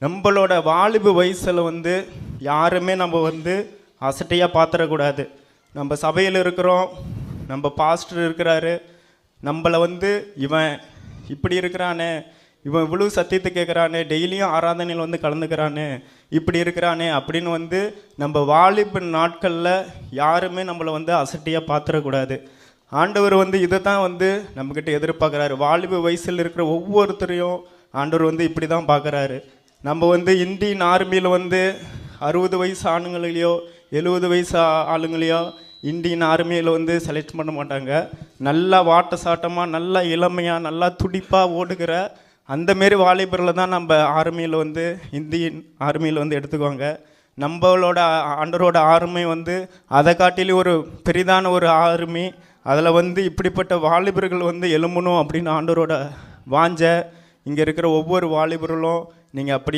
நம்மளோட வாலிபு வயசில் யாருமே நம்ம அசட்டையாக பார்த்துடக்கூடாது. நம்ம சபையில் இருக்கிறோம், நம்ம பாஸ்டர் இருக்கிறாரு, நம்மளை இவன் இப்படி இருக்கிறானே, இவன் இவ்வளோ சத்தியத்தை கேட்குறானே, டெய்லியும் ஆராதனையில் கலந்துக்கிறானே, இப்படி இருக்கிறானே அப்படின்னு நம்ம வாலிபு நாட்களில் யாருமே நம்மளை அசட்டையாக பார்த்துடக்கூடாது. ஆண்டவர் இதை தான் நம்மக்கிட்ட எதிர்பார்க்குறாரு. வாலிபு வயசில் இருக்கிற ஒவ்வொருத்தரையும் ஆண்டவர் இப்படி தான் பார்க்குறாரு. நம்ம இந்தியன் ஆர்மியில் 60 வயசு ஆளுங்களையோ 70 வயசு ஆளுங்களையோ இந்தியன் ஆர்மியில் செலக்ட் பண்ண மாட்டாங்க. நல்லா வாட்ட சாட்டமாக, நல்லா இளமையாக, நல்லா துடிப்பாக ஓடுகிற அந்தமாரி வாலிபரில் தான் நம்ம ஆர்மியில் இந்தியன் ஆர்மியில் எடுத்துக்குவாங்க. நம்மளோட ஆண்டவரோட ஆர்மி அதை காட்டிலும் ஒரு பெரிதான ஒரு ஆர்மி. அதில் இப்படிப்பட்ட வாலிபர்கள் எழும்பணும் அப்படின்னு ஆண்டவரோட வாஞ்ச. இங்கே இருக்கிற ஒவ்வொரு வாலிபர்களும் நீங்கள் அப்படி